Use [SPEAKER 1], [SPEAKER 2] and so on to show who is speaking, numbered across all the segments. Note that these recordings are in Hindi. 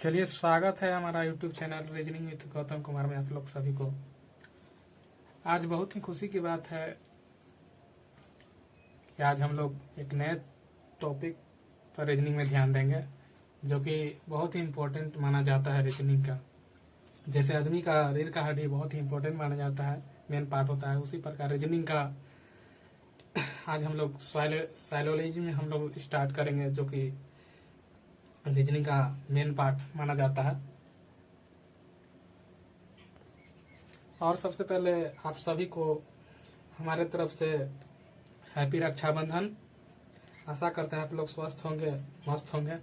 [SPEAKER 1] चलिए, स्वागत है हमारा YouTube channel reasoning with Gautam Kumar में आप लोग सभी को। आज बहुत ही खुशी की बात है कि आज हम लोग एक नए टॉपिक पर रीजनिंग में ध्यान देंगे, जो कि बहुत ही इम्पोर्टेंट माना जाता है रीजनिंग का। जैसे आदमी का रीढ़ का हड्डी बहुत ही इम्पोर्टेंट माना जाता है, मेन पार्ट होता है, उसी प्रकार रीजनिंग का आज हम लोग साइलोलॉजी में हम लोग स्टार्ट करेंगे, जो कि रीजनिंग का मेन पार्ट माना जाता है। और सबसे पहले आप सभी को हमारे तरफ से हैप्पी रक्षाबंधन। आशा करते हैं आप लोग स्वस्थ होंगे, मस्त होंगे,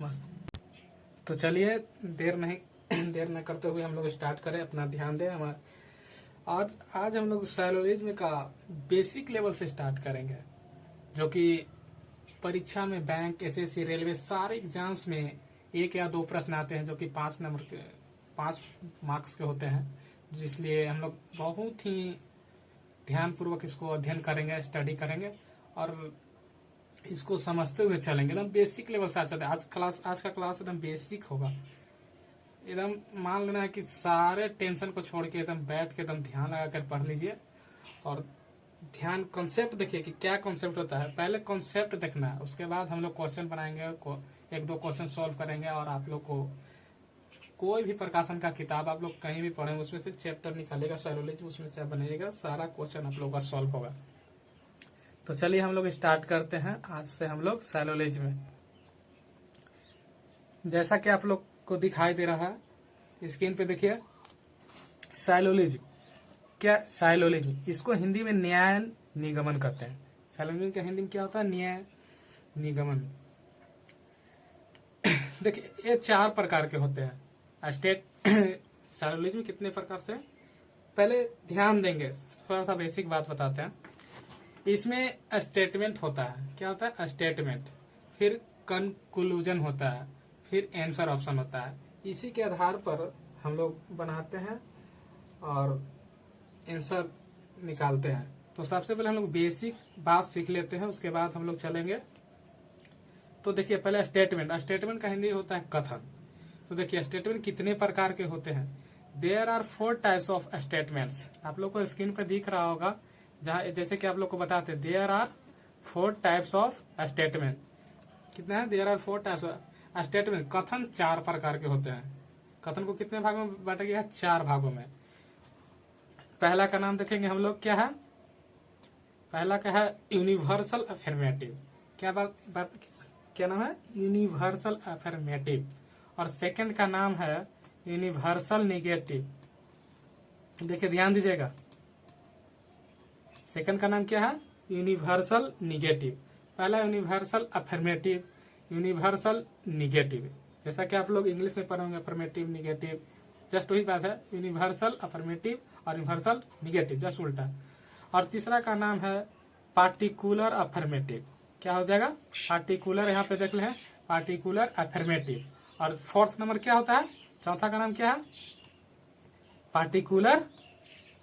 [SPEAKER 1] मस्त। तो चलिए देर न करते हुए हम लोग स्टार्ट करें, अपना ध्यान दें। आज हम लोग साइलोलॉजी का बेसिक लेवल से स्टार्ट करेंगे, जो कि परीक्षा में बैंक, एसएससी, रेलवे सारे एग्जाम्स में 1 या 2 प्रश्न आते हैं, जो कि 5 मार्क्स के होते हैं। जिसलिए हम लोग बहुत ही ध्यानपूर्वक इसको अध्ययन करेंगे, स्टडी करेंगे और इसको समझते हुए चलेंगे। एकदम बेसिक लेवल से आज का क्लास एकदम बेसिक होगा। एकदम मान लेना है कि सारे टेंशन को छोड़ के एकदम बैठ के एकदम ध्यान लगा कर पढ़ लीजिए और ध्यान कॉन्सेप्ट देखिए कि क्या कॉन्सेप्ट होता है। पहले कॉन्सेप्ट देखना है, उसके बाद हम लोग क्वेश्चन बनाएंगे, 1-2 क्वेश्चन सॉल्व करेंगे। और आप लोग को कोई भी प्रकाशन का किताब आप लोग कहीं भी पढ़ेंगे, उसमें से चैप्टर निकालेगा साइकोलॉजी, उसमें से बनाइएगा, सारा क्वेश्चन आप लोग का सॉल्व होगा। तो चलिए हम लोग स्टार्ट करते हैं आज से हम लोग साइकोलॉजी में। जैसा कि आप लोग को दिखाई दे रहा है स्क्रीन पे, देखिए साइकोलॉजी क्या, साइलोलॉजी इसको हिंदी में न्याय निगमन कहते हैं। साइलोलॉजी का हिंदी में क्या होता है? न्याय निगमन। देखिए ये 4 प्रकार के होते हैं। साइलोलॉजी में कितने प्रकार से, पहले ध्यान देंगे, थोड़ा सा बेसिक बात बताते हैं। इसमें स्टेटमेंट होता है। क्या होता है? स्टेटमेंट। फिर कंक्लूजन होता है, फिर आंसर ऑप्शन होता है। इसी के आधार पर हम लोग बनाते हैं और आंसर निकालते हैं। तो सबसे पहले हम लोग बेसिक बात सीख लेते हैं, उसके बाद हम लोग चलेंगे। तो देखिए पहले स्टेटमेंट का हिंदी होता है कथन। तो देखिए स्टेटमेंट कितने प्रकार के होते हैं? There are 4 types of statements. आप लोग को स्क्रीन पर दिख रहा होगा, जहाँ जैसे कि आप लोग को बताते हैं there are 4 types of statement. कितना है? There are 4 types of statement. कथन 4 प्रकार के होते हैं। कथन को कितने भागों में बांटा गया है? 4 भागों में। पहला का नाम देखेंगे हम लोग, क्या है? पहला का है यूनिवर्सल अफर्मेटिव। क्या नाम है? Universal affirmative. और सेकंड का नाम है यूनिवर्सल निगेटिव। देखिए ध्यान दीजिएगा, सेकंड का नाम क्या है? Universal negative. पहला यूनिवर्सल अफर्मेटिव, यूनिवर्सल निगेटिव। जैसा कि आप लोग इंग्लिश में पढ़ेंगे अफर्मेटिव, निगेटिव, जस्ट वही बात है। यूनिवर्सल अफर्मेटिव और यूनिवर्सल निगेटिव, जस्ट उल्टा। और तीसरा का नाम है पार्टिकुलर अफर्मेटिव। क्या हो जाएगा? पार्टिकुलर, यहाँ पे देख ले, पार्टिकुलर अफर्मेटिव। और फोर्थ नंबर क्या होता है? चौथा का नाम क्या है? Particular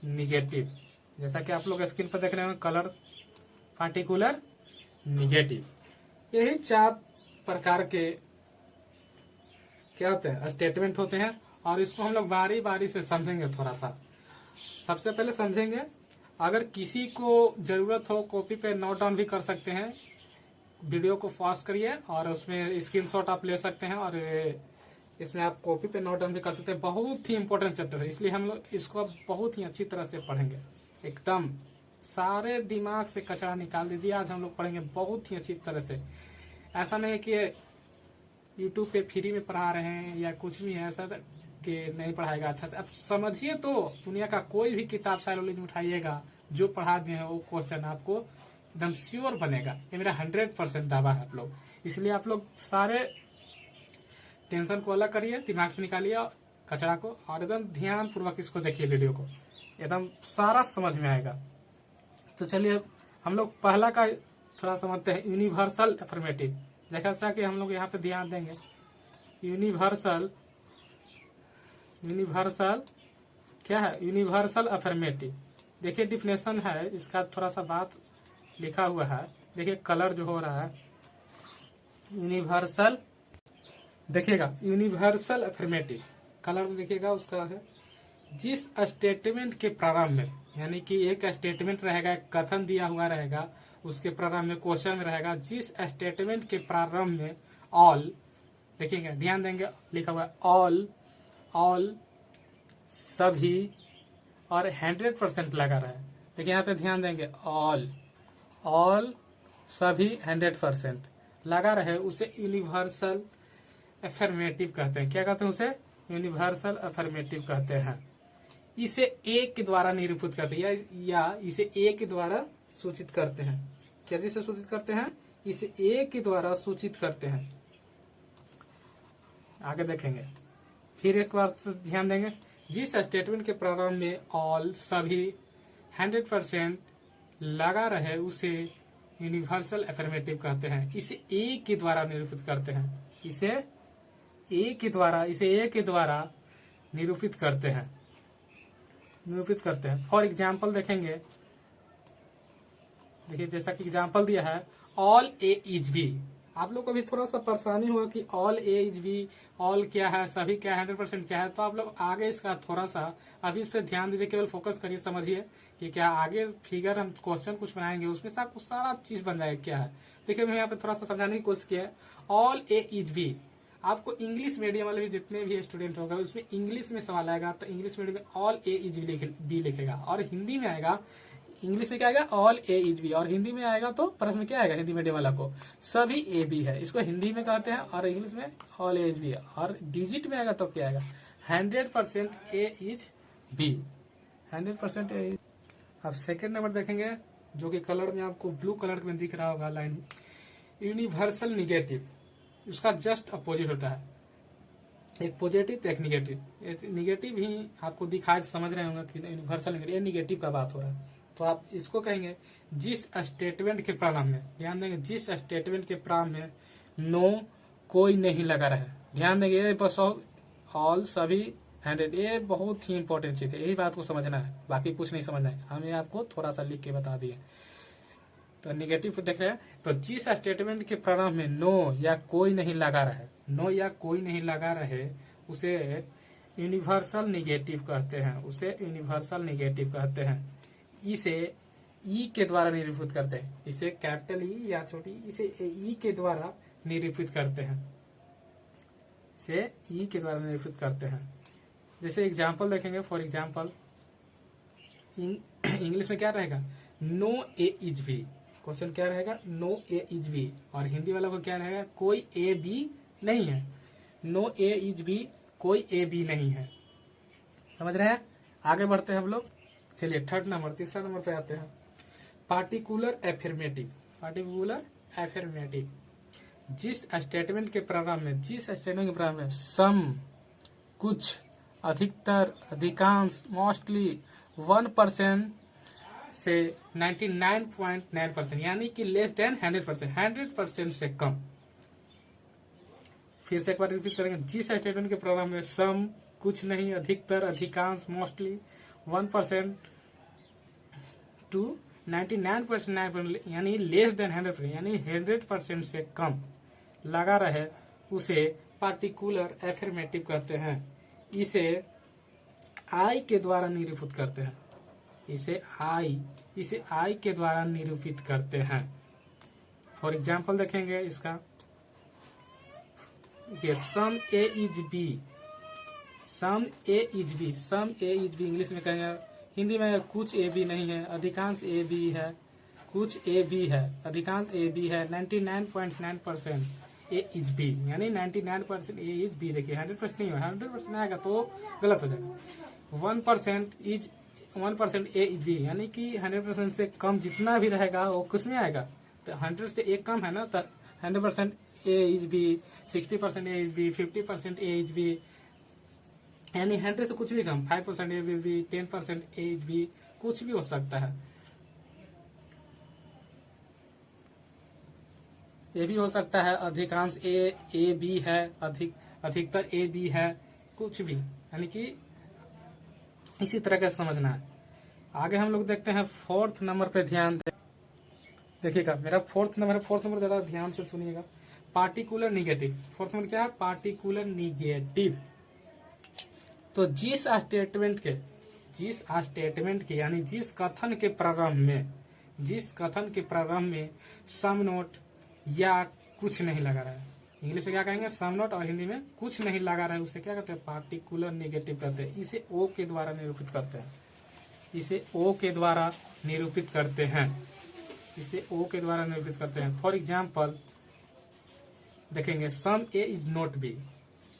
[SPEAKER 1] negative. जैसा कि आप लोग स्क्रीन पर देख रहे हैं, कलर पार्टिकुलर निगेटिव। यही 4 प्रकार के क्या होते हैं? स्टेटमेंट होते हैं। और इसको हम लोग बारी बारी से समझेंगे। थोड़ा सा सबसे पहले समझेंगे, अगर किसी को जरूरत हो कॉपी पे नोट डाउन भी कर सकते हैं। वीडियो को पॉज करिए और उसमें स्क्रीनशॉट आप ले सकते हैं और इसमें आप कॉपी पे नोट डाउन भी कर सकते हैं। बहुत ही इंपॉर्टेंट चैप्टर है, इसलिए हम लोग इसको बहुत ही अच्छी तरह से पढ़ेंगे। एकदम सारे दिमाग से कचरा निकाल दीजिए। आज हम लोग पढ़ेंगे बहुत ही अच्छी तरह से। ऐसा नहीं है कि यूट्यूब पे फ्री में पढ़ा रहे हैं या कुछ भी है, ऐसा कि नहीं पढ़ाएगा अच्छा से। अब समझिए तो दुनिया का कोई भी किताब साइकोलॉजी में उठाइएगा, जो पढ़ा दिए हैं वो क्वेश्चन आपको एकदम श्योर बनेगा। ये मेरा 100% दावा है आप लोग। इसलिए आप लोग सारे टेंशन को अलग करिए, दिमाग से निकालिए कचरा को, और एकदम ध्यान पूर्वक इसको देखिए, वीडियो को एकदम सारा समझ में आएगा। तो चलिए हम लोग पहला का थोड़ा समझते हैं, यूनिवर्सल अफर्मेटिव। जैसा कि हम लोग यहाँ पे ध्यान देंगे, यूनिवर्सल क्या है? Universal affirmative. देखिए डिफिनेशन है इसका, थोड़ा सा बात लिखा हुआ है। देखिए कलर जो हो रहा है, यूनिवर्सल देखिएगा यूनिवर्सल अफर्मेटिव कलर में देखिएगा उसका है जिस स्टेटमेंट के प्रारंभ में, यानी कि एक स्टेटमेंट रहेगा, एक कथन दिया हुआ रहेगा, उसके प्रारंभ में क्वेश्चन में रहेगा जिस स्टेटमेंट के प्रारंभ में ऑल, देखिएगा ध्यान देंगे लिखा हुआ ऑल, ऑल सभी और 100% लगा रहा है। देखिए यहाँ पे ध्यान देंगे ऑल, ऑल सभी 100% लगा रहे, उसे यूनिवर्सल अफर्मेटिव कहते हैं। क्या कहते हैं उसे? यूनिवर्सल अफर्मेटिव कहते हैं। इसे ए के द्वारा निरूपित करते हैं या इसे ए के द्वारा सूचित करते हैं। कैसे से सूचित करते हैं? इसे ए के द्वारा सूचित करते हैं। आगे देखेंगे, फिर एक बार ध्यान देंगे, जिस स्टेटमेंट के प्रारंभ में ऑल सभी 100% लगा रहे उसे यूनिवर्सल अफर्मेटिव कहते हैं। इसे ए के द्वारा निरूपित करते हैं। इसे ए के द्वारा निरूपित करते हैं। फॉर एग्जाम्पल देखेंगे, देखिए जैसा कि एग्जाम्पल दिया है ऑल ए इज बी। आप लोग को भी थोड़ा सा परेशानी होगा कि all A is B, all क्या है, सभी क्या है, 100% क्या है। तो आप लोग आगे इसका थोड़ा सा अभी इस पर ध्यान दीजिए, केवल फोकस करिए, समझिए कि क्या आगे फिगर हम क्वेश्चन कुछ बनाएंगे उसमें से आपको सारा चीज बन जाएगा क्या है। देखिए मैं यहाँ पे थोड़ा सा समझाने की कोशिश किया है। ऑल ए इज बी आपको इंग्लिश मीडियम वाले भी जितने भी स्टूडेंट होगा उसमें इंग्लिश में सवाल आएगा तो इंग्लिश मीडियम में ऑल ए इज बी लिखेगा, और हिंदी में आएगा, इंग्लिश में क्या आएगा? ऑल ए इज बी, और हिंदी में आएगा तो प्रश्न में क्या आएगा हिंदी मीडियम वाला को? सभी ए बी है। इसको हिंदी में कहते हैं और इंग्लिश में ऑल ए इज बी है। और डिजिट में आएगा तो क्या आएगा? 100% ए इज बी, 100% ए। अब सेकेंड नंबर देखेंगे जो कि कलर में आपको ब्लू कलर में दिख रहा होगा लाइन, यूनिवर्सल निगेटिव। उसका जस्ट अपोजिट होता है, एक पॉजिटिव एक निगेटिव। निगेटिव ही आपको दिखाए समझ रहे होंगे कि यूनिवर्सल निगेटिव, ये निगेटिव का बात हो रहा है। तो आप इसको कहेंगे जिस स्टेटमेंट के प्रारंभ में, ध्यान देंगे जिस स्टेटमेंट के प्रारंभ में नो कोई नहीं लगा रहा है। ध्यान देंगे बस ऑल सभी 100, ये बहुत ही इंपॉर्टेंट चीज है, यही बात को समझना है, बाकी कुछ नहीं समझना है। हमें आपको थोड़ा सा लिख के बता दिए। तो निगेटिव देख रहे हैं, तो जिस स्टेटमेंट के प्रारंभ में नो या कोई नहीं लगा रहे, नो या कोई नहीं लगा रहे उसे यूनिवर्सल निगेटिव कहते हैं, उसे यूनिवर्सल निगेटिव कहते हैं। इसे ई के द्वारा निरूपित करते हैं, इसे कैपिटल ई या छोटी इसे ई के द्वारा निरूपित करते हैं, इसे ई के द्वारा निरूपित करते हैं। जैसे एग्जाम्पल देखेंगे, फॉर एग्जाम्पल इंग्लिश में क्या रहेगा? No A is B. Question क्या रहेगा? नो ए इज बी, और हिंदी वाला को क्या रहेगा? कोई ए बी नहीं है। नो ए इज बी, कोई ए बी नहीं है। समझ रहे हैं? आगे बढ़ते हैं हम लोग। चलिए थर्ड नंबर, तीसरा नंबर पे आते हैं, पार्टिकुलर एफर्मेटिव। पार्टिकुलर एफर्मेटिव जिस स्टेटमेंट के प्रारंभ में सम कुछ, अधिकतर, अधिकांश, मोस्टली, 1% से 99.9%, यानी कि लेस देन 100%, 100% से कम। फिर से एक बार रिपीट करेंगे, जिस स्टेटमेंट के प्रारंभ में सम कुछ नहीं, अधिकतर, अधिकांश, मोस्टली, 1% टू 99.9%, यानी लेस देन 100%, यानी 100% से कम लगा रहे उसे पार्टिकुलर एफर्मेटिव कहते हैं। इसे आई के द्वारा निरूपित करते हैं, इसे आई के द्वारा निरूपित करते हैं। फॉर एग्जाम्पल देखेंगे इसका, some A is B, some A is B, some A is B English में कहेंगे, हिंदी में कुछ ए बी नहीं है, अधिकांश ए बी है, कुछ ए बी है, अधिकांश ए बी है, 99.9% ए इज बी, यानी 99% ए इज बी। देखिए 100% नहीं है, 100% आएगा तो गलत हो जाएगा। 1% ए इज बी, यानी कि 100% से कम जितना भी रहेगा वो किस में आएगा? तो 100 से एक कम है ना, तो 100% A is B, 60% A is B, 50% A is B, यानी 100 से कुछ भी कम, 5% A B, 10% A is B, कुछ भी हो सकता है। ये भी हो सकता है अधिकांश ए बी है, अधिकतर ए बी है, कुछ भी, यानी कि इसी तरह का समझना है। आगे हम लोग देखते हैं फोर्थ नंबर पे ध्यान देखिएगा, मेरा फोर्थ नंबर ज्यादा ध्यान से सुनिएगा। Particular negative. फोर्थ में क्या है? Particular negative. तो जिस स्टेटमेंट के यानी जिस कथन के प्रारंभ में सम नोट या कुछ नहीं लगा रहा है, इंग्लिश में क्या कहेंगे? सम नोट, और हिंदी में कुछ नहीं लगा रहा है, उसे क्या कहते हैं? पार्टिकुलर निगेटिव कहते हैं। इसे ओ के द्वारा निरूपित करते हैं। फॉर एग्जाम्पल देखेंगे, some A is not B,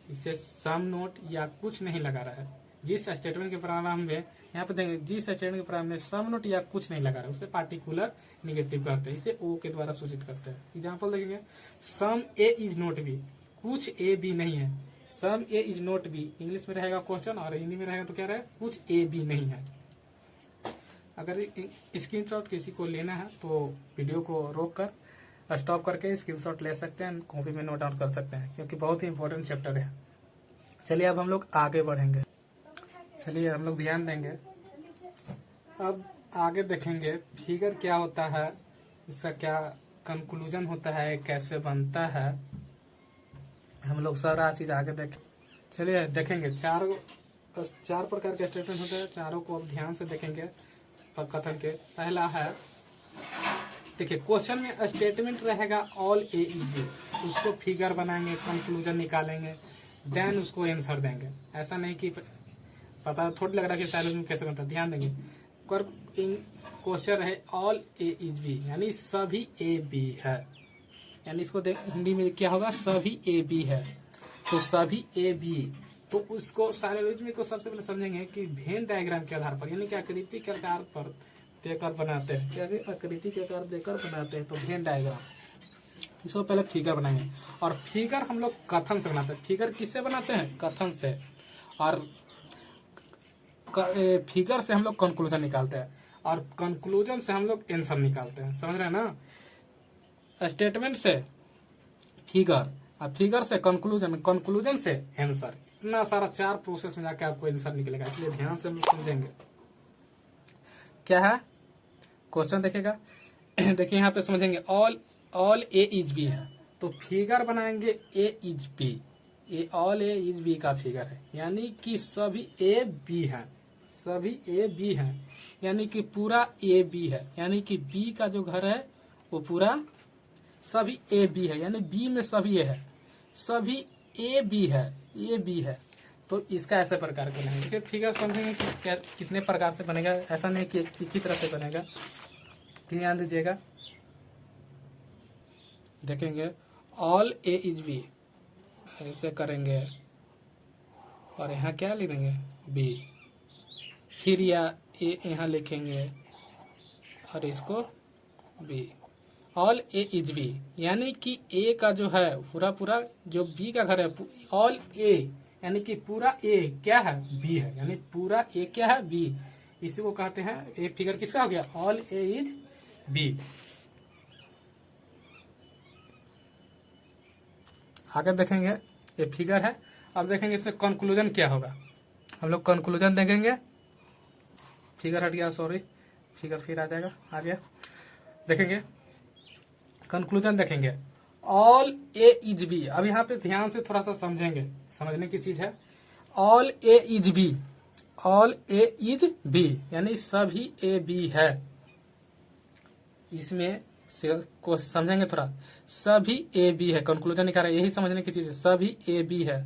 [SPEAKER 1] इसे सम नोट या कुछ नहीं लगा रहा है। जिस स्टेटमेंट के प्रारंभ में, यहाँ पे देखेंगे, जिस स्टेटमेंट के प्रारंभ में सम नोट या कुछ नहीं लगा रहा है, उसे पार्टिकुलर निगेटिव कहते हैं। इसे ओ के द्वारा सूचित करते हैं। एग्जाम्पल देखेंगे, some A is not B, कुछ ए बी नहीं है। Some A is not B English में रहेगा क्वेश्चन, और हिंदी में रहेगा तो क्या रहेगा? कुछ ए बी नहीं है। अगर स्क्रीनशॉट किसी को लेना है तो वीडियो को रोक कर स्टॉप करके स्क्रीनशॉट ले सकते हैं, कॉपी में नोट डाउन कर सकते हैं, क्योंकि बहुत ही इंपॉर्टेंट चैप्टर है। चलिए अब हम लोग आगे बढ़ेंगे। चलिए हम लोग ध्यान देंगे। अब आगे देखेंगे फिगर क्या होता है, इसका क्या कंक्लूजन होता है, कैसे बनता है, हम लोग सारा चीज आगे देखें। चलिए देखेंगे। चार प्रकार के स्टेटमेंट होते हैं, चारों को अब ध्यान से देखेंगे कथन के। पहला है, देखिए क्वेश्चन में स्टेटमेंट रहेगा ऑल ए इज बी, उसको फिगर बनाएंगे, कंक्लूजन निकालेंगे, देन उसको आंसर देंगे। ऐसा नहीं कि पता थोड़ी लग रहा है कि साइलेंस में कैसे बनता है, ध्यान देंगे। क्वेश्चन रहे ऑल ए इज बी, यानी सभी ए बी है, यानी इसको हिंदी में क्या होगा? सभी ए बी है। तो सभी ए बी, तो उसको साइलेंस में को सबसे पहले समझेंगे कि वेन डायग्राम के आधार पर, यानी कि आकृति के आधार पर देकर बनाते हैं। क्या आकृति के आकार देकर बनाते हैं? तो वेन डायग्राम, इसको पहले फिगर बनाएंगे। और फिगर हम लोग कथन से बनाते हैं। फिगर किससे बनाते हैं? कथन से। और फिगर से हम लोग कंक्लूजन निकालते हैं, और कंक्लूजन से हम लोग आंसर निकालते हैं। समझ रहे हैं ना? स्टेटमेंट से फिगर, और फिगर से कंक्लूजन, कंक्लूजन से आंसर। इतना सारा 4 प्रोसेस में जाके आपको आंसर निकलेगा, इसलिए ध्यान से हम लोग समझेंगे। क्या है क्वेश्चन? देखिएगा देखिए यहाँ पे समझेंगे, ऑल ए इज बी है, तो फिगर बनाएंगे ए इज बी। ये ऑल ए इज बी का फिगर है, यानी कि सभी ए बी है, सभी ए बी है, यानी कि पूरा ए बी है, यानी कि बी का जो घर है वो पूरा सभी ए बी है, यानी बी में सभी ए है, सभी ए बी है, ए बी है। तो इसका ऐसे प्रकार का बनेगा। फिर फिगर समझेंगे कि क्या कितने प्रकार से बनेगा, ऐसा नहीं कि एक ही तरह से बनेगा। ध्यान दीजिएगा, देखेंगे ऑल ए इज बी, ऐसे करेंगे और यहाँ क्या लिख देंगे? बी। फिर या ए यहाँ लिखेंगे और इसको B. All A is B, यानी कि ए का जो है पूरा जो बी का घर है, ऑल ए यानी कि पूरा ए क्या है? बी है, यानी पूरा ए क्या है? बी। इसी को कहते हैं, ए फिगर किसका हो गया? All A is B. आगे देखेंगे, ये फिगर है। अब देखेंगे इसमें कंक्लूजन क्या होगा। हम लोग कंक्लूजन देखेंगे। फिगर हट गया, सॉरी, फिगर फिर आ जाएगा, आ गया। देखेंगे कंक्लूजन, देखेंगे ऑल ए इज बी। अब यहाँ पे ध्यान से थोड़ा सा समझेंगे, समझने की चीज है। All A is B, all A is B यानी सभी ए बी है। इसमें को समझेंगे थोड़ा, सभी ए बी है, कंक्लूजन निकाल रहा है, यही समझने की चीज है। सभी ए बी है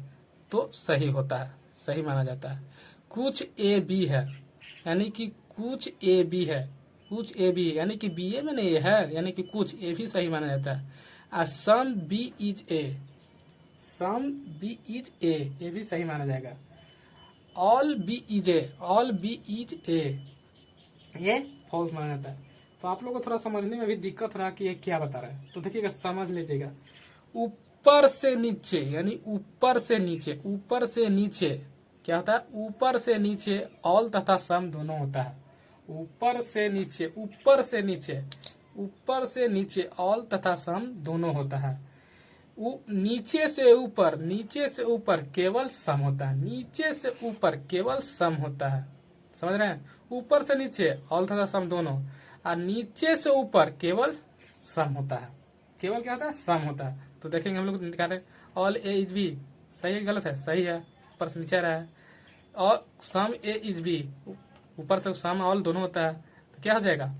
[SPEAKER 1] तो सही होता है, सही माना जाता है। कुछ ए बी है यानी कि कुछ ए बी है, कुछ ए बी यानी कि बी ए में नहीं है, यानी कि कुछ ए भी सही माना जाता है। Some B is A, some B is A, ये भी सही माना जाएगा। All B is A, all B is A, ये फॉल्स माना जाता है। तो आप लोगों को थोड़ा समझने में भी दिक्कत हो रहा है कि ये क्या बता रहा है, तो देखिएगा, समझ लीजिएगा। ऊपर से नीचे यानी ऊपर से नीचे, ऊपर से नीचे क्या होता है? ऊपर से नीचे ऑल तथा सम दोनों होता है। ऊपर से नीचे, ऊपर से नीचे, ऊपर से नीचे ऑल तथा सम दोनों होता है। नीचे से ऊपर, नीचे से ऊपर केवल सम होता है, नीचे से ऊपर केवल सम होता है। समझ रहे हैं? ऊपर से नीचे ऑल तथा सम दोनों, और नीचे से ऊपर केवल सम होता है। केवल क्या होता है? सम होता है। तो देखेंगे हम लोग निकाले ऑल ए इज बी, सही है गलत है? सही है, ऊपर से नीचे रहा है। और सम ए इज बी, ऊपर से सम ऑल दोनों होता है, तो क्या हो जाएगा?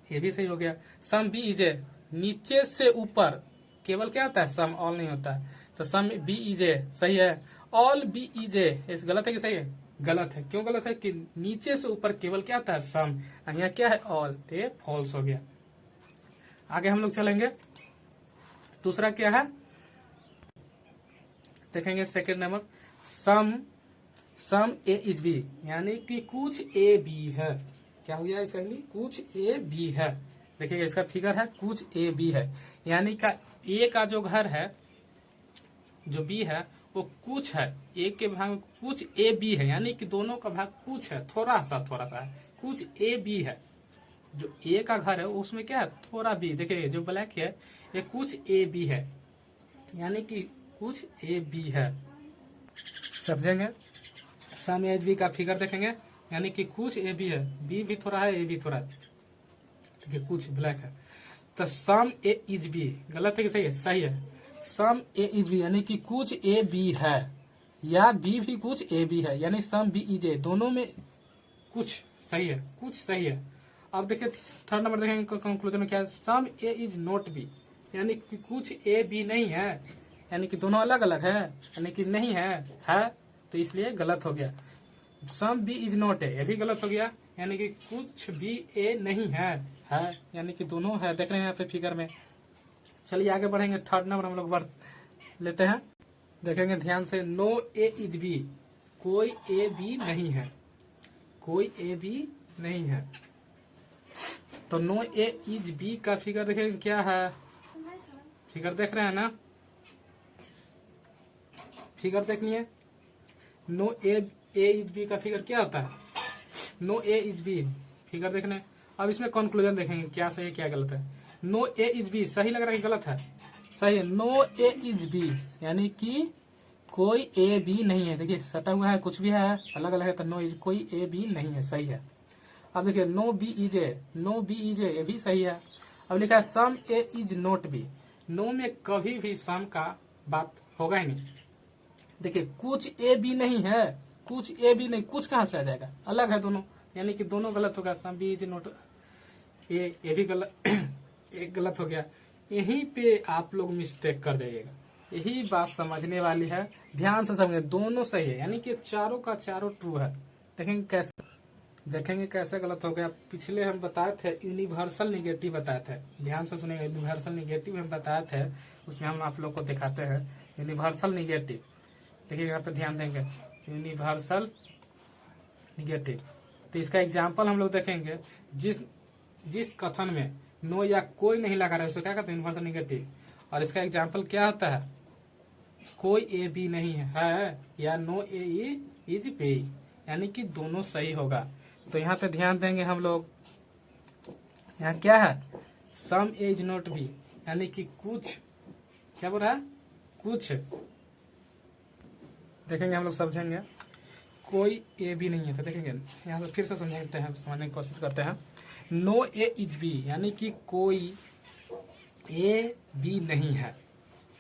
[SPEAKER 1] ये भी सही हो गया। सम बी इज ए, नीचे से ऊपर केवल क्या होता है? सम, ऑल नहीं होता है। तो सम बी इज ए सही है। ऑल बी इज ए गलत है कि सही है? गलत है। क्यों गलत है? कि नीचे से ऊपर केवल क्या होता है? सम। यहाँ क्या है? ऑल। तो ये फॉल्स हो गया। आगे हम लोग चलेंगे। दूसरा क्या है देखेंगे, second number, some A is B, यानी कि कुछ ए बी है। क्या हो गया इसका? कुछ ए बी है। देखिएगा इसका फिगर है, कुछ ए बी है, यानी का ए का जो घर है, जो बी है वो कुछ है, ए के भाग में कुछ ए बी है, यानी कि दोनों का भाग कुछ है, थोड़ा सा है, कुछ ए बी है। जो ए का घर है उसमें क्या है? थोड़ा बी। देखिए जो ब्लैक है ये कुछ ए बी है, यानी कि कुछ ए बी है। समझेंगे? सम एच बी का फिगर देखेंगे, यानी कि कुछ ए बी है, बी भी थोड़ा है, ए भी थोड़ा है, ठीक है, कुछ ब्लैक है। तो सम ए इज बी, गलत है कि सही है? सही है। सम ए इज बी, यानी कि कुछ ए बी है, या बी भी कुछ ए बी है, यानी सम बी इज ए, दोनों में कुछ सही है, कुछ सही है। अब देखिए थर्ड नंबर देखेंगे, कंक्लूजन में क्या है? Some A is not B, यानी कि कुछ ए बी नहीं है, यानी कि दोनों अलग अलग है, यानी कि नहीं है, तो इसलिए गलत हो गया। Some B is not A, ये भी गलत हो गया, यानी कि कुछ भी ए नहीं है, यानी कि दोनों है। देख रहे हैं यहाँ पे फिगर में। चलिए आगे बढ़ेंगे। थर्ड नंबर हम लोग बढ़ लेते हैं, देखेंगे ध्यान से। नो ए इज बी, कोई ए बी नहीं है, कोई ए बी नहीं है। तो नो ए इज बी का फिगर देखेंगे क्या है? फिगर देख रहे हैं ना? फिगर देखनी है। नो ए इज बी का फिगर क्या होता है? No A is B figure देखने। अब इसमें कंक्लूजन देखेंगे क्या सही है क्या गलत है। नो ए इज बी सही लग रहा है कि गलत है? सही है। नो ए इज बी, यानी कि कोई ए बी नहीं है। देखिए सटा हुआ है, कुछ भी है, अलग अलग है, तो नो इज, कोई ए बी नहीं है, सही है। अब देखिए no B is A, no B is A, ये भी सही है। अब लिखा है some A is not B, no में कभी भी सम का बात होगा ही नहीं। देखिए कुछ ए बी नहीं है, कुछ ए बी नहीं, कुछ कहाँ से आ जाएगा? अलग है दोनों, यानी कि दोनों गलत होगा। Some B is not A भी गलत एक गलत हो गया। यहीं पे आप लोग मिस्टेक कर जाइएगा, यही बात समझने वाली है, ध्यान से समझिए। दोनों सही है, यानी कि चारों का चारों ट्रू है। देखेंगे कैसे गलत हो गया। पिछले हम बताए थे यूनिवर्सल निगेटिव बताए थे, ध्यान से सुनिएगा। यूनिवर्सल निगेटिव हम बताए थे, उसमें हम आप लोग को दिखाते हैं यूनिवर्सल निगेटिव। देखिए यहाँ पे ध्यान देंगे, यूनिवर्सल निगेटिव। तो इसका एग्जाम्पल हम लोग देखेंगे। जिस कथन में नो या कोई नहीं लगा रहा है उसको क्या कहते हैं? Universal negative. और इसका एग्जाम्पल क्या होता है? कोई ए बी नहीं है, या नो ए इज बी, यानी कि दोनों सही होगा। तो यहाँ पे ध्यान देंगे हम लोग। यहाँ क्या है? Some A is not B, यानी कि कुछ, क्या बोल रहा है? कुछ। देखेंगे हम लोग, समझेंगे। कोई ए बी नहीं है, तो देखेंगे यहाँ से फिर से समझते हैं, समझने की कोशिश करते हैं। नो ए इज बी, यानी कि कोई ए बी नहीं है,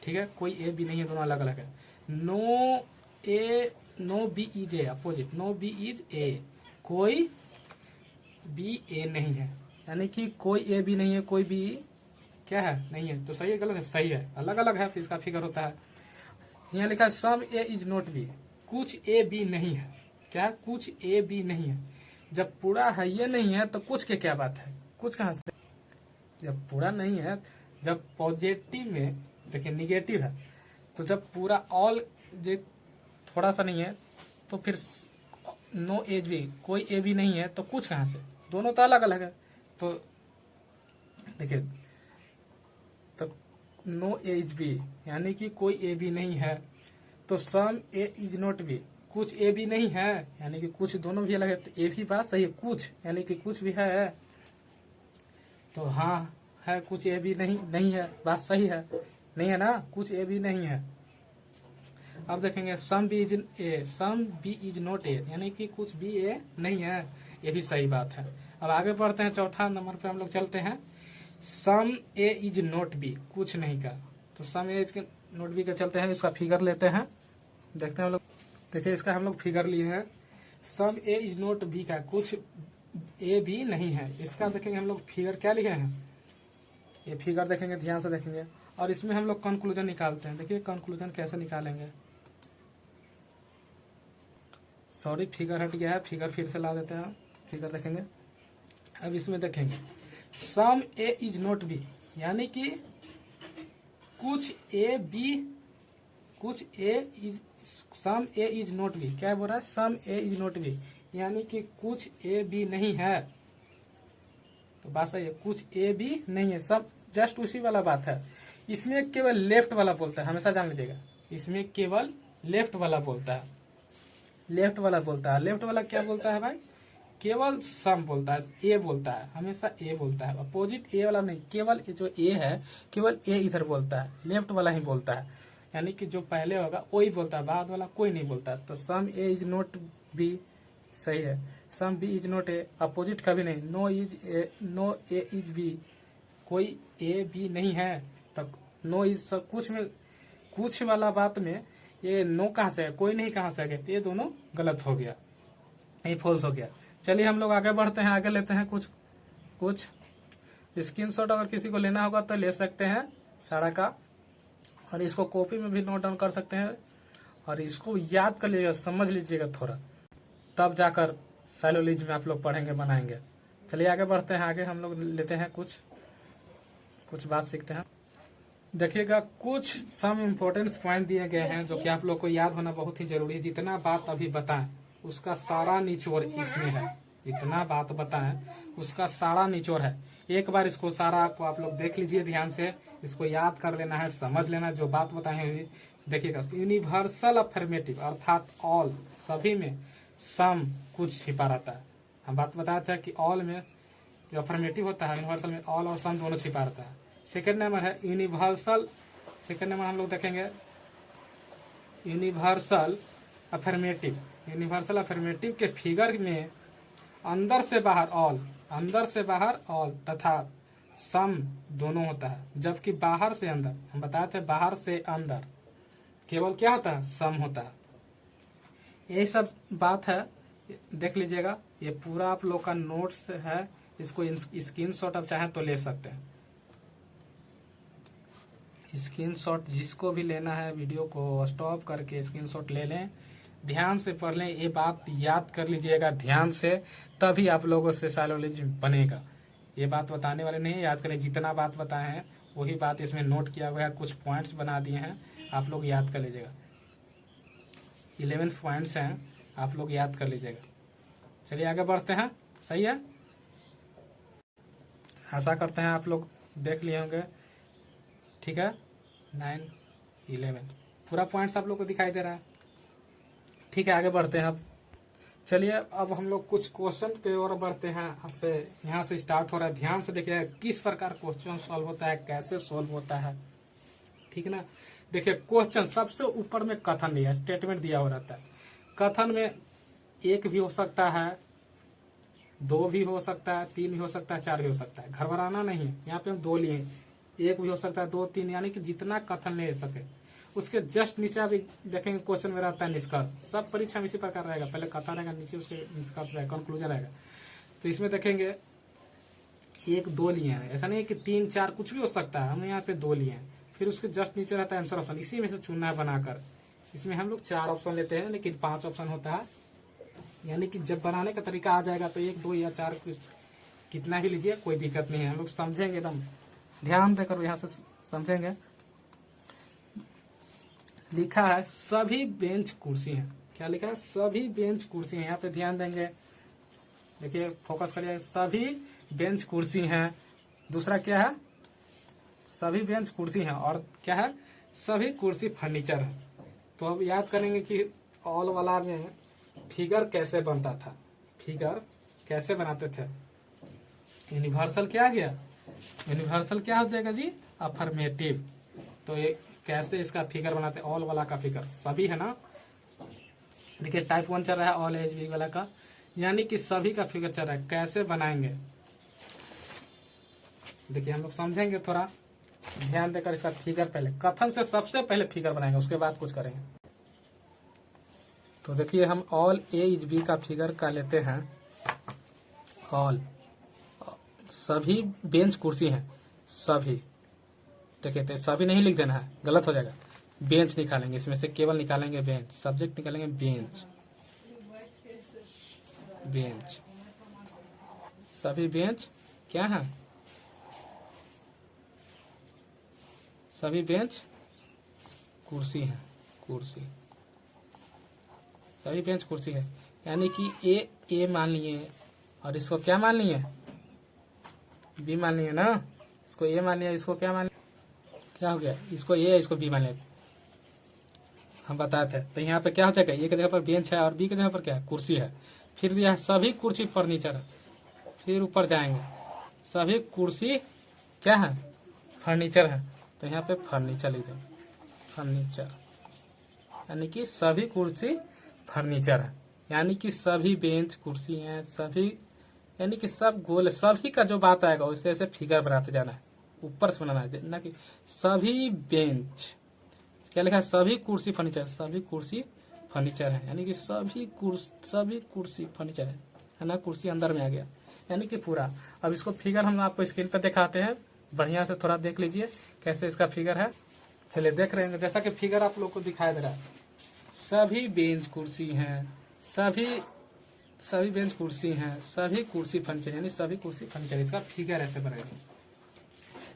[SPEAKER 1] ठीक है, कोई ए बी नहीं है, दोनों अलग अलग है। No B is A, opposite, no B is A, कोई बी ए नहीं है, यानी कि कोई ए बी नहीं है, कोई बी क्या है? नहीं है। तो सही है गलत है? सही है, अलग अलग है, फिर इसका फिगर होता है। यहाँ लिखा है some A is not B, कुछ ए बी नहीं है। क्या? कुछ ए बी नहीं है। जब पूरा है ये नहीं है तो कुछ के क्या बात है? कुछ कहाँ से? जब पूरा नहीं है, जब पॉजिटिव में देखिए निगेटिव है, तो जब पूरा ऑल जो थोड़ा सा नहीं है, तो फिर नो एज बी, कोई ए बी नहीं है, तो कुछ कहाँ से? दोनों तो अलग अलग है। तो देखिए, तो नो एज बी, यानी कि कोई ए बी नहीं है। तो some A is not B, कुछ ए बी नहीं है, यानी कि कुछ, दोनों भी अलग है। तो ए भी बात सही है, कुछ यानी कि कुछ भी है, तो हाँ है, कुछ ए बी नहीं है, बात सही है, नहीं है ना? कुछ ए बी नहीं है। अब देखेंगे some B is A, some B is not A, यानी कि कुछ बी ए नहीं है, ये भी सही बात है। अब आगे बढ़ते हैं, चौथा नंबर पे हम लोग चलते हैं। सम ए इज नॉट बी, कुछ नहीं का, तो some A is not B के चलते हैं, इसका फिगर लेते हैं, देखते हैं हम लोग। देखिए इसका हम लोग फिगर लिए हैं, सम ए इज नोट बी का कुछ ए बी नहीं है, इसका देखेंगे हम लोग फिगर क्या लिखे हैं, ये फिगर देखेंगे, ध्यान से देखेंगे और इसमें हम लोग कंक्लूजन निकालते हैं। देखिए कंक्लूजन कैसे निकालेंगे, सॉरी फिगर हट गया है, फिगर फिर से ला देते हैं, फिगर देखेंगे। अब इसमें देखेंगे some A is not B, यानी कि कुछ ए बी, कुछ A is, some A is not B, क्या बोल रहा है, some A is not B, यानी कि कुछ ए बी नहीं है। तो बात सही है, कुछ ए बी नहीं है, सब जस्ट उसी वाला बात है। इसमें केवल लेफ्ट वाला बोलता है, हमेशा जान लीजिएगा, इसमें केवल लेफ्ट वाला बोलता है, लेफ्ट वाला बोलता है। लेफ्ट वाला क्या बोलता है भाई, केवल सम बोलता है, ए बोलता है, हमेशा ए बोलता है, अपोजिट ए वाला नहीं, केवल जो ए है केवल ए इधर बोलता है, लेफ्ट वाला ही बोलता है, यानी कि जो पहले होगा वही बोलता है, बाद वाला कोई नहीं बोलता। तो some A is not B सही है, some B is not A, opposite कभी नहीं, no is A, no A is B, कोई ए बी नहीं है। तो नो इज सब कुछ में, कुछ वाला बात में ये नो कहाँ से है, कोई नहीं कहाँ से आ गया, तो ये दोनों गलत हो गया, ये फॉल्स हो गया। चलिए हम लोग आगे बढ़ते हैं, आगे लेते हैं कुछ स्क्रीनशॉट, अगर किसी को लेना होगा तो ले सकते हैं सारा का, और इसको कॉपी में भी नोट डाउन कर सकते हैं, और इसको याद कर लीजिएगा, समझ लीजिएगा थोड़ा, तब जाकर साइलोलॉजी में आप लोग पढ़ेंगे, बनाएंगे। चलिए आगे बढ़ते हैं, आगे हम लोग लेते हैं कुछ बात सीखते हैं। देखिएगा कुछ सम इम्पोर्टेंट पॉइंट दिए गए हैं जो कि आप लोग को याद होना बहुत ही जरूरी है। जितना बात अभी बताएं उसका सारा निचोड़ इसमें है, जितना बात बताएं उसका सारा निचोड़ है। एक बार इसको सारा को आप लोग देख लीजिए ध्यान से, इसको याद कर लेना है, समझ लेना जो बात बताए हुई। देखिएगा यूनिवर्सल अफर्मेटिव अर्थात ऑल, सभी में सम कुछ छिपा रहता है। हम बात बताया था कि ऑल में जो अफर्मेटिव होता है, यूनिवर्सल में ऑल और सम दोनों छिपा रहता है। सेकेंड नंबर है यूनिवर्सल, सेकेंड नंबर हम लोग देखेंगे यूनिवर्सल अफर्मेटिव। यूनिवर्सल अफर्मेटिव के फिगर में अंदर से बाहर ऑल, अंदर से बाहर ऑल तथा सम दोनों होता है, जबकि बाहर से अंदर, हम बताए थे बाहर से अंदर केवल क्या होता है, सम होता है। यही सब बात है, देख लीजिएगा, ये पूरा आप लोग का नोट्स है, इसको स्क्रीनशॉट आप चाहें तो ले सकते हैं। स्क्रीनशॉट जिसको भी लेना है वीडियो को स्टॉप करके स्क्रीनशॉट ले लें, ध्यान से पढ़ लें, ये बात याद कर लीजिएगा ध्यान से, तभी आप लोगों से साइलोलॉजी बनेगा। ये बात बताने वाले नहीं, याद करें, जितना बात बताए हैं वही बात इसमें नोट किया हुआ है, कुछ पॉइंट्स बना दिए हैं, आप लोग याद कर लीजिएगा। 11 पॉइंट्स हैं, आप लोग याद कर लीजिएगा। चलिए आगे बढ़ते हैं, सही है, आशा करते हैं आप लोग देख लिए होंगे, ठीक है। 9, 11 पूरा पॉइंट्स आप लोग को दिखाई दे रहा है, ठीक है। आगे बढ़ते हैं अब, चलिए अब हम लोग कुछ क्वेश्चन की ओर बढ़ते हैं। यहाँ से स्टार्ट हो रहा है, ध्यान से देखिए किस प्रकार क्वेश्चन सॉल्व होता है, कैसे सॉल्व होता है, ठीक है ना। देखिए क्वेश्चन सबसे ऊपर में कथन दिया, स्टेटमेंट दिया हो रहता है। कथन में एक भी हो सकता है, 2 भी हो सकता है, 3 भी हो सकता है, 4 भी हो सकता है, घबराना नहीं है। यहाँ पे हम 2 लिए, एक भी हो सकता है, 2, 3, यानी कि जितना कथन ले सके। उसके जस्ट नीचे अभी देखेंगे क्वेश्चन में रहता है निष्कर्ष, सब परीक्षा में इसी प्रकार रहेगा, पहले कथन रहेगा, नीचे उसके निष्कर्ष रहेगा, कंक्लूजन रहेगा। तो इसमें देखेंगे 1, 2 लिए हैं, ऐसा नहीं है कि 3, 4 कुछ भी हो सकता है, हमने यहाँ पे 2 लिए हैं। फिर उसके जस्ट नीचे रहता है आंसर ऑप्शन, इसी में से चुनना है बनाकर। इसमें हम लोग 4 ऑप्शन लेते हैं, लेकिन 5 ऑप्शन होता है, यानी कि जब बनाने का तरीका आ जाएगा तो 1, 2 या 4 कुछ कितना भी लीजिए, कोई दिक्कत नहीं है, हम लोग समझेंगे, एकदम ध्यान देकर यहाँ से समझेंगे। लिखा है सभी बेंच कुर्सी हैं, क्या लिखा है, सभी बेंच कुर्सी हैं, यहाँ पे ध्यान देंगे, देखिए फोकस करिए, सभी बेंच कुर्सी हैं। दूसरा क्या है, सभी बेंच कुर्सी हैं, और क्या है, सभी कुर्सी फर्नीचर है। तो अब याद करेंगे कि ऑल वाला में फिगर कैसे बनता था, फिगर कैसे बनाते थे। यूनिवर्सल क्या आ गया, यूनिवर्सल क्या हो जाएगा जी, अफर्मेटिव। तो ये कैसे इसका फिगर बनाते हैं, ऑल वाला का फिगर, सभी है ना। देखिए टाइप 1 चल रहा है, ऑल एज बी वाला का, यानी कि सभी का फिगर चल रहा है, कैसे बनाएंगे। देखिए हम लोग समझेंगे थोड़ा, ध्यान देकर इसका फिगर पहले, कथन से सबसे पहले फिगर बनाएंगे, उसके बाद कुछ करेंगे। तो देखिए हम ऑल ए इज बी का फिगर का लेते हैं। ऑल सभी बेंच कुर्सी हैं, सभी। देखिए तो सभी नहीं लिख देना है, गलत हो जाएगा। बेंच निकालेंगे, इसमें से केवल निकालेंगे बेंच, सब्जेक्ट निकालेंगे बेंच। बेंच सभी बेंच क्या है, सभी बेंच कुर्सी है, कुर्सी। सभी बेंच कुर्सी है, यानी कि ए मान लिए और इसको क्या मान लिए, बी मान लिए ना। इसको ए मान लिया, इसको क्या मान लिया, क्या हो गया, इसको ए इसको बी मान लिया, हम बताते हैं। तो यहाँ पे क्या हो जाएगा, ए की जगह पर बेंच है और बी की जगह पर क्या है, कुर्सी है। फिर यह सभी कुर्सी फर्नीचर है, फिर ऊपर जाएंगे, सभी कुर्सी क्या है, फर्नीचर है। तो यहाँ पे फर्नीचर लिख दें, फर्नीचर, यानी कि सभी कुर्सी फर्नीचर है, यानी कि सभी बेंच कुर्सी हैं, सभी, यानी कि सब गोल, सभी का जो बात आएगा वैसे ऐसे फिगर बनाते जाना है, ऊपर से बनाना है ना, कि सभी बेंच क्या लिखा है, सभी कुर्सी फर्नीचर, सभी कुर्सी फर्नीचर है, यानी कि सभी कुर्सी फर्नीचर है ना। कुर्सी अंदर में आ गया, यानी कि पूरा। अब इसको फिगर हम आपको स्क्रीन पर दिखाते हैं, बढ़िया से थोड़ा देख लीजिए कैसे इसका फिगर है। चलिए देख रहे हैं, जैसा कि फिगर आप लोग को दिखाई दे रहा है, सभी बेंच कुर्सी हैं, सभी बेंच कुर्सी हैं, सभी कुर्सी फर्नीचर, यानी सभी कुर्सी फर्नीचर। इसका फिगर ऐसे बनेगा,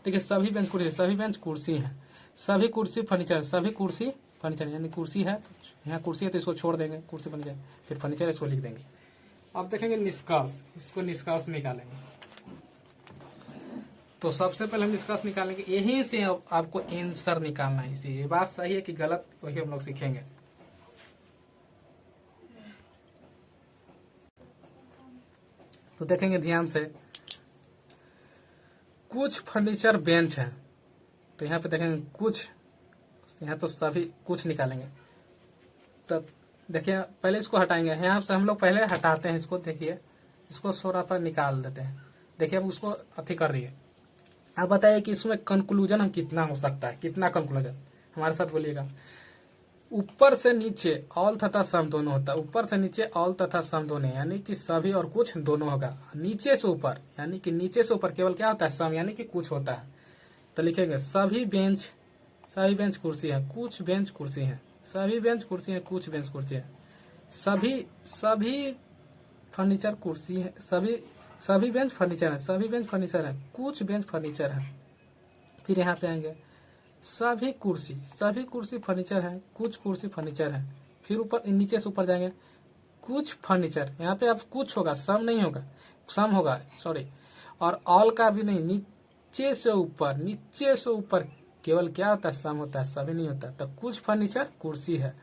[SPEAKER 1] देखिए सभी बेंच कुर्सी, सभी बेंच कुर्सी हैं, सभी कुर्सी फर्नीचर, सभी कुर्सी फर्नीचर, यानी कुर्सी है, यहाँ कुर्सी है तो इसको छोड़ देंगे, कुर्सी फर्नीचर, फिर फर्नीचर इसको लिख देंगे। अब देखेंगे निष्कर्ष, इसको निष्कर्ष निकालेंगे। तो सबसे पहले हम निष्कर्ष निकालेंगे, यहीं से आपको आंसर निकालना है। इसी ये बात सही है कि गलत, वही हम लोग सीखेंगे। तो देखेंगे ध्यान से, कुछ फर्नीचर बेंच है, तो यहाँ पे देखेंगे कुछ, यहाँ तो सभी कुछ निकालेंगे। तो देखिए पहले इसको हटाएंगे, यहाँ से हम लोग पहले हटाते हैं इसको, देखिए इसको सोरा पर निकाल देते हैं। देखिए अब उसको अथी कर दिए। आप बताइए कि इसमें कंक्लूजन हम कितना हो सकता है, कितना कंक्लूजन, हमारे साथ बोलिएगा। ऊपर से नीचे ऑल तथा सम दोनों होता है, ऊपर से नीचे ऑल तथा सम दोनों, यानी कि सभी और कुछ दोनों होगा। नीचे से ऊपर, यानी कि नीचे से ऊपर केवल क्या होता है, सम, यानी कि कुछ होता है। तो लिखेंगे सभी बेंच कुर्सी है, कुछ बेंच कुर्सी है, सभी बेंच कुर्सी है, कुछ बेंच कुर्सी है, सभी फर्नीचर कुर्सी है, सभी बेंच फर्नीचर है, सभी बेंच फर्नीचर है, कुछ बेंच फर्नीचर है। फिर यहाँ पे आएंगे सभी कुर्सी फर्नीचर है, कुछ कुर्सी फर्नीचर है। फिर ऊपर नीचे से ऊपर जाएंगे, कुछ फर्नीचर, यहाँ पे अब कुछ होगा, सम नहीं होगा, सम होगा, सॉरी। और ऑल का भी नहीं, नीचे से ऊपर केवल क्या होता है, सम होता है, सभी नहीं होता। तो कुछ फर्नीचर कुर्सी है,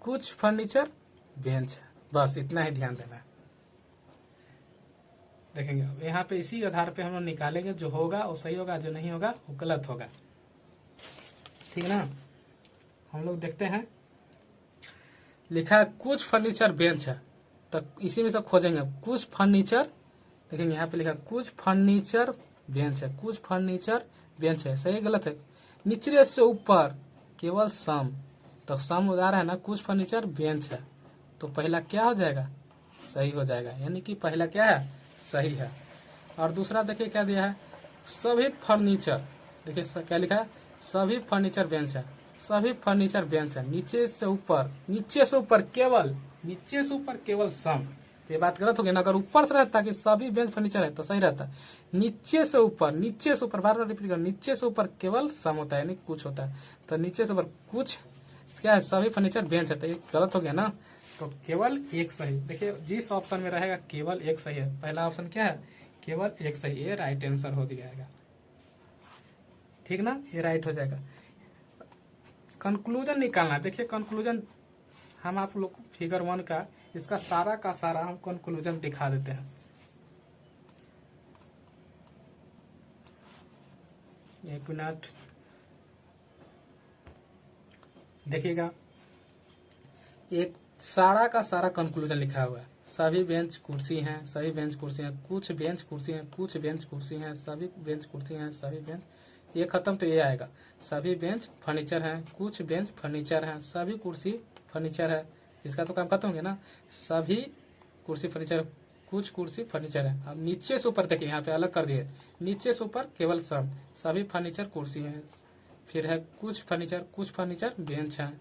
[SPEAKER 1] कुछ फर्नीचर बेंच है, बस इतना ही ध्यान देना है। देखेंगे यहाँ पे इसी आधार पे हम लोग निकालेंगे, जो होगा वो सही होगा, जो नहीं होगा वो गलत होगा, ठीक ना। हम लोग देखते हैं, लिखा है कुछ फर्नीचर बेंच है, तो इसी में से खोजेंगे कुछ फर्नीचर। देखेंगे यहाँ पे लिखा कुछ फर्नीचर बेंच है, कुछ फर्नीचर बेंच है, सही गलत है। नीचे से ऊपर केवल सम, तो सम हो जा रहा है ना, कुछ फर्नीचर बेंच है, तो पहला क्या हो जाएगा, सही हो जाएगा, यानी कि पहला क्या है, सही है। और दूसरा देखिए क्या दिया है, सभी फर्नीचर, देखिए क्या लिखा है, सभी फर्नीचर बेंच है, सभी फर्नीचर बेंच है। नीचे से ऊपर केवल सम, ये बात गलत हो गई ना। अगर ऊपर से रहता कि सभी बेंच फर्नीचर है तो सही रहता। नीचे से ऊपर बार बार रिपीट कर, नीचे से ऊपर केवल सम होता है, यानी कुछ होता है। तो नीचे से ऊपर कुछ क्या है, सभी फर्नीचर बेंच है, तो ये गलत हो गया ना। तो केवल एक सही, देखिए जिस ऑप्शन में रहेगा केवल एक सही है। पहला ऑप्शन क्या है, केवल एक सही, ये राइट आंसर हो जाएगा, ठीक ना, ये राइट हो जाएगा। कंक्लूजन निकालना, देखिए कंक्लूजन हम आप लोग को फिगर 1 का इसका सारा का सारा हम कंक्लूजन दिखा देते हैं। एक मिनट देखिएगा, एक सारा का सारा कंक्लूजन लिखा हुआ है। सभी बेंच कुर्सी हैं, सभी बेंच कुर्सी हैं, कुछ बेंच कुर्सी हैं, कुछ बेंच कुर्सी हैं, सभी बेंच कुर्सी हैं, सभी बेंच, ये खत्म तो ये आएगा, सभी बेंच फर्नीचर हैं, कुछ बेंच फर्नीचर हैं, सभी कुर्सी फर्नीचर है। इसका तो काम खत्म हो गया ना, सभी कुर्सी फर्नीचर, कुछ कुर्सी फर्नीचर है। अब नीचे से ऊपर देखिए, यहाँ पे अलग कर दिए, नीचे से ऊपर केवल सम, सभी फर्नीचर कुर्सी है, फिर है कुछ फर्नीचर बेंच है,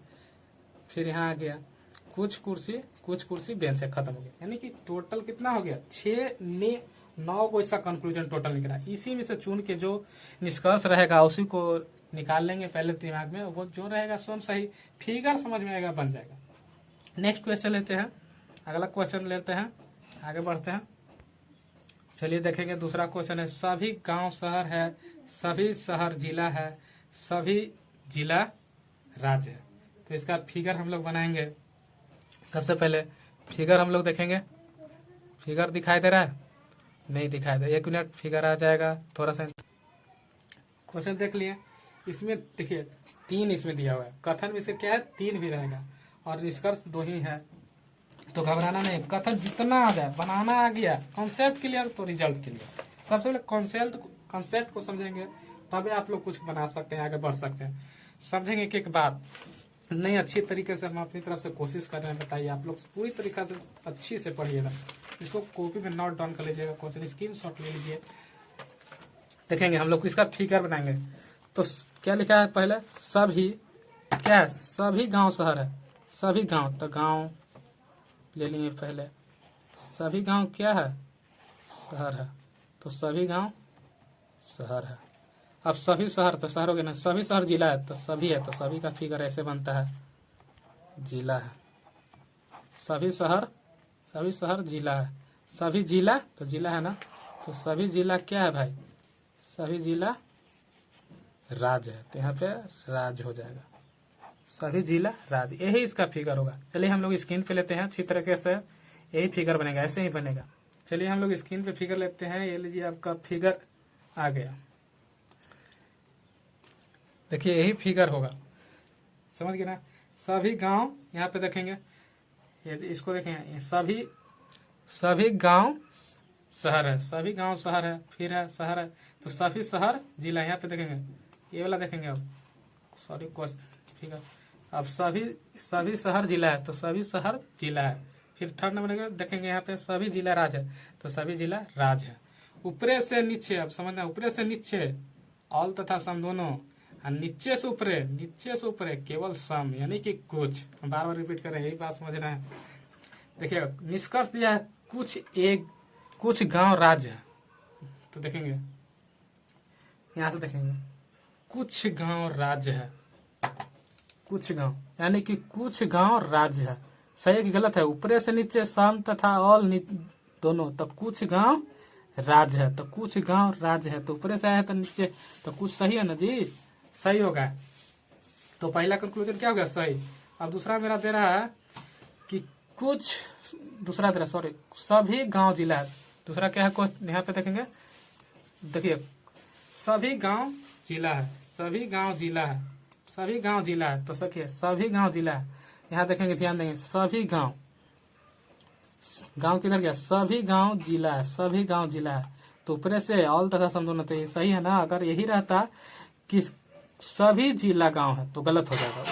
[SPEAKER 1] फिर यहाँ आ गया कुछ कुर्सी बेंच है, खत्म हो गया। यानी कि टोटल कितना हो गया, 9 को इसका कंक्लूजन टोटल निकला। इसी में से चुन के जो निष्कर्ष रहेगा उसी को निकाल लेंगे पहले दिमाग में, वो जो रहेगा स्वयं सही फिगर समझ में आएगा, बन जाएगा। नेक्स्ट क्वेश्चन लेते हैं, अगला क्वेश्चन लेते हैं, आगे बढ़ते हैं। चलिए देखेंगे, दूसरा क्वेश्चन है, सभी गांव शहर है, सभी शहर जिला है, सभी जिला राज्य है। तो इसका फिगर हम लोग बनाएंगे। सबसे पहले फिगर हम लोग देखेंगे, फिगर दिखाई दे रहा है, नहीं दिखाई दे, 1 मिनट, फिगर आ जाएगा। थोड़ा सा क्वेश्चन देख लिए, इसमें देखिए 3 इसमें दिया हुआ है, कथन में से क्या है 3 भी रहेगा और निष्कर्ष 2 ही है, तो घबराना नहीं। कथन जितना आ जाए, बनाना आ गया, कॉन्सेप्ट क्लियर तो रिजल्ट क्लियर। सबसे पहले कॉन्सेप्ट को समझेंगे तभी आप लोग कुछ बना सकते हैं, आगे बढ़ सकते हैं। समझेंगे एक बात नहीं, अच्छी तरीके से हम अपनी तरफ से कोशिश कर रहे हैं। बताइए, आप लोग पूरी तरीके से अच्छी से पढ़िएगा, इसको कॉपी में नोट डाउन कर लीजिएगा, क्वेश्चन स्क्रीन शॉट ले लीजिए। देखेंगे हम लोग इसका फिगर बनाएंगे। तो क्या लिखा है पहले, सभी क्या है, सभी गांव शहर है, सभी गांव, तो गांव ले लिए पहले, सभी गांव क्या है, शहर है, तो सभी गांव शहर है। अब सभी शहर, तो शहर हो गया ना, सभी शहर जिला है, तो सभी है, तो सभी का फिगर ऐसे बनता है, जिला है। सभी शहर जिला है, सभी जिला, तो जिला है ना, तो सभी जिला क्या है भाई, सभी जिला राज्य है, तो यहाँ पे राज्य हो जाएगा, सभी जिला राज्य, यही इसका फिगर होगा। चलिए हम लोग स्क्रीन पे लेते हैं, अच्छी तरीके से यही फिगर बनेगा, ऐसे ही बनेगा। चलिए हम लोग स्क्रीन पे फिगर लेते हैं, ये लीजिए आपका फिगर आ गया। देखिए यही फिगर होगा, समझ गए ना। सभी गांव, यहाँ पे देखेंगे, ये इसको देखेंगे, सभी गांव शहर है, सभी गांव शहर है, फिर है शहर है, तो सभी शहर जिला, यहाँ पे देखेंगे, ये वाला देखेंगे अब, सॉरी फिगर, अब सभी शहर जिला है, तो सभी शहर जिला है। फिर थर्ड नंबर देखेंगे, यहाँ पे सभी जिला राज्य है, तो सभी जिला राज्य है। ऊपरे से नीचे, अब समझना, ऊपरे से नीचे ऑल तथा सम दोनों, और नीचे से ऊपरे केवल सम, यानी कि कुछ। हम बार बार रिपीट कर रहे हैं, यही बात समझना है। देखिए निष्कर्ष दिया है, कुछ गांव राज्य है, तो देखेंगे यहां से देखेंगे, कुछ गांव राज्य है, कुछ गांव, यानी कि कुछ गांव राज्य है। सही है कि गलत है, ऊपरे से नीचे सम तथा ऑल दोनों, तो कुछ गांव राज्य है, तो कुछ गांव राज्य है, तो ऊपरे से आया तो नीचे, तो कुछ सही है ना जी, सही होगा। तो पहला कंक्लूजन क्या होगा, सही। अब दूसरा मेरा दे रहा है कि कुछ, दूसरा दे रहा, सॉरी, सभी गांव जिला है। दूसरा क्या है, यहाँ पे देखेंगे, देखिए सभी गांव जिला है, सभी गांव जिला है, सभी गांव जिला है, तो सखिए सभी गांव जिला है। यहाँ देखेंगे, ध्यान देंगे, सभी गांव किधर गया, सभी गांव जिला है, सभी गांव जिला है, तो ऊपरे से ऑल तथा समझना चाहिए, सही है ना। अगर यही रहता कि सभी जिला गांव है तो गलत हो जाएगा,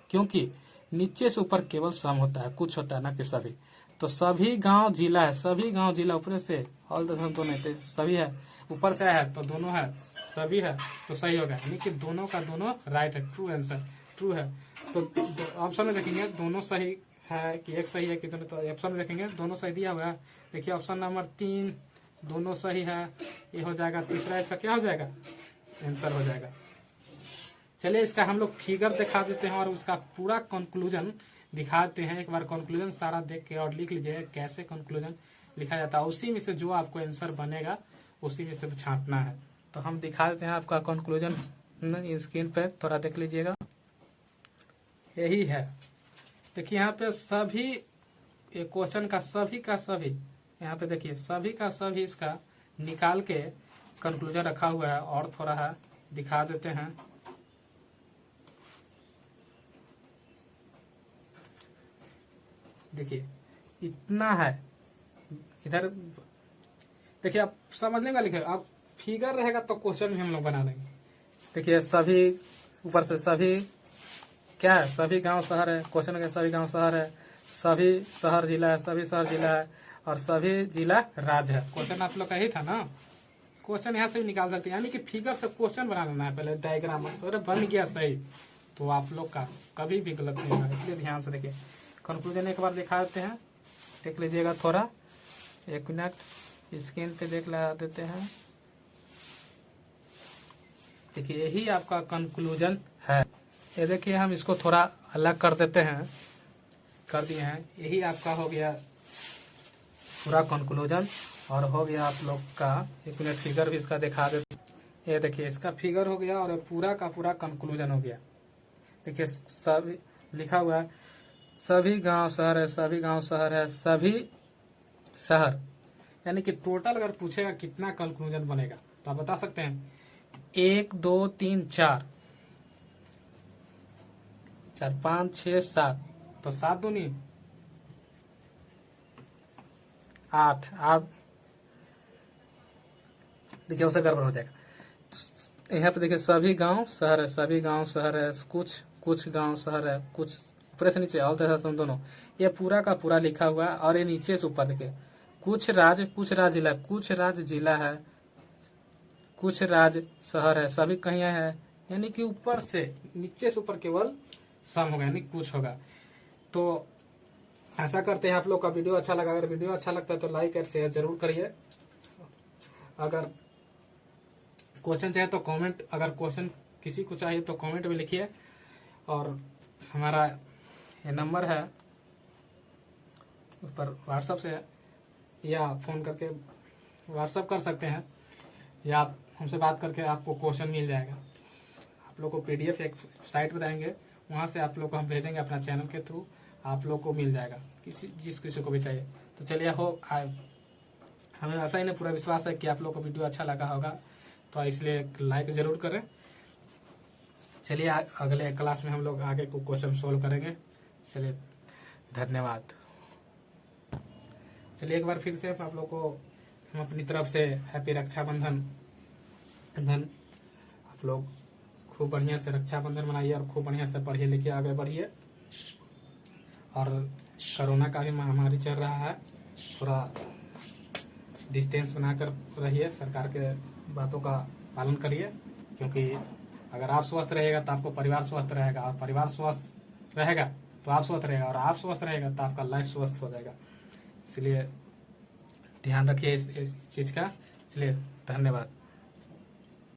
[SPEAKER 1] क्योंकि नीचे से ऊपर केवल सम होता है, कुछ होता है ना कि सभी। तो सभी गांव जिला है, सभी गांव जिला, ऊपर से ऑल तथा दोनों, सभी है, ऊपर से है तो दोनों है, सभी है, तो सही होगा, यानी कि दोनों का दोनों राइट है, ट्रू आंसर, ट्रू है। तो ऑप्शन में देखेंगे दोनों सही है कि एक सही है कि दोनों, तो ऑप्शन में देखेंगे दोनों सही दिया हुआ है। देखिए ऑप्शन नंबर 3 दोनों सही है, ये हो जाएगा। तीसरा इसका क्या हो जाएगा, आंसर हो जाएगा। चलिए इसका हम लोग फिगर दिखा देते हैं और उसका पूरा कंक्लूजन दिखाते हैं। एक बार कंक्लूजन सारा देख के और लिख लीजिए कैसे कंक्लूजन लिखा जाता है, उसी में से जो आपको आंसर बनेगा उसी में से छांटना है। तो हम दिखा देते हैं आपका कंक्लूजन स्क्रीन पे, थोड़ा देख लीजिएगा, यही है। देखिए यहाँ पे सभी, क्वेश्चन का सभी यहाँ पे देखिए सभी का सभी इसका निकाल के कंक्लूजन रखा हुआ है, और थोड़ा है दिखा देते हैं। देखिए इतना है इधर, देखिए आप समझने का लिखे, आप फिगर रहेगा तो क्वेश्चन भी हम लोग बना देंगे। देखिए सभी, ऊपर से सभी क्या है, सभी गांव शहर है, क्वेश्चन के सभी गांव शहर है, सभी शहर जिला है, सभी शहर जिला है, और सभी जिला राज्य है। क्वेश्चन आप लोग का ही था ना, क्वेश्चन यहाँ से भी निकाल सकते हैं, यानी कि फिगर से क्वेश्चन बना लेना है पहले, डायग्राम अगर बन गया सही तो आप लोग का कभी भी गलत नहीं होगा, इसलिए ध्यान से देखिए। कंक्लूजन एक बार दिखा देते हैं, देख लीजिएगा थोड़ा, 1 मिनट स्क्रीन पे देख लगा देते हैं। देखिए यही आपका कंक्लूजन है। ये देखिए हम इसको थोड़ा अलग कर देते हैं, कर दिए हैं। यही आपका हो गया पूरा कंक्लूजन, और हो गया आप लोग का 1 मिनट फिगर भी इसका दिखा देते। ये देखिए इसका फिगर हो गया और पूरा का पूरा कंक्लूजन हो गया। देखिए सभी लिखा हुआ है, सभी गांव शहर है, सभी गांव शहर है, सभी शहर, यानी कि टोटल अगर पूछेगा कितना कंक्लूजन बनेगा तो आप बता सकते हैं 1 2 3 4 4 5 6 7, तो 7 दूनी 8 8। देखिए उसे गड़बड़ हो जाएगा। यहाँ पे देखिए सभी गांव शहर है, सभी गांव शहर है, कुछ गांव शहर है, कुछ ऊपर से नीचे ऑल तरह दोनों, ये पूरा का पूरा लिखा हुआ है। और ये नीचे से ऊपर देखिए कुछ राज्य जिला, कुछ राज्य जिला है, कुछ राज्य शहर है, सभी कहीं है, यानी कि ऊपर से नीचे से ऊपर केवल सम होगा, यानी कुछ होगा। तो ऐसा करते हैं। आप लोग का वीडियो अच्छा लगा, अगर वीडियो अच्छा लगता है तो लाइक और शेयर जरूर करिए। अगर क्वेश्चन चाहिए तो कमेंट, अगर क्वेश्चन किसी को चाहिए तो कमेंट में लिखिए। और हमारा ये नंबर है उस पर व्हाट्सएप से या फोन करके व्हाट्सएप कर सकते हैं, या आप हमसे बात करके आपको क्वेश्चन मिल जाएगा। आप लोग को पीडीएफ एक साइट बताएंगे, वहां से आप लोग को हम भेजेंगे अपना चैनल के थ्रू, आप लोग को मिल जाएगा जिस किसी को भी चाहिए। तो चलिए हमें ऐसा ही नहीं पूरा विश्वास है कि आप लोग को वीडियो अच्छा लगा होगा, तो इसलिए लाइक जरूर करें। चलिए अगले क्लास में हम लोग आगे को क्वेश्चन सोल्व करेंगे। चलिए धन्यवाद। चलिए एक बार फिर से आप लोग को हम अपनी तरफ से हैप्पी रक्षाबंधन। आप लोग खूब बढ़िया से रक्षाबंधन मनाइए और खूब बढ़िया से पढ़िए लिखिए, आगे बढ़िए। और कोरोना का भी महामारी चल रहा है, थोड़ा डिस्टेंस बनाकर रहिए, सरकार के बातों का पालन करिए, क्योंकि अगर आप स्वस्थ रहेगा तो आपको परिवार स्वस्थ रहेगा, और परिवार स्वस्थ रहेगा तो आप स्वस्थ रहेगा, और आप स्वस्थ रहेगा तो आपका लाइफ स्वस्थ हो जाएगा। इसलिए ध्यान रखिए इस चीज का। इसलिए धन्यवाद।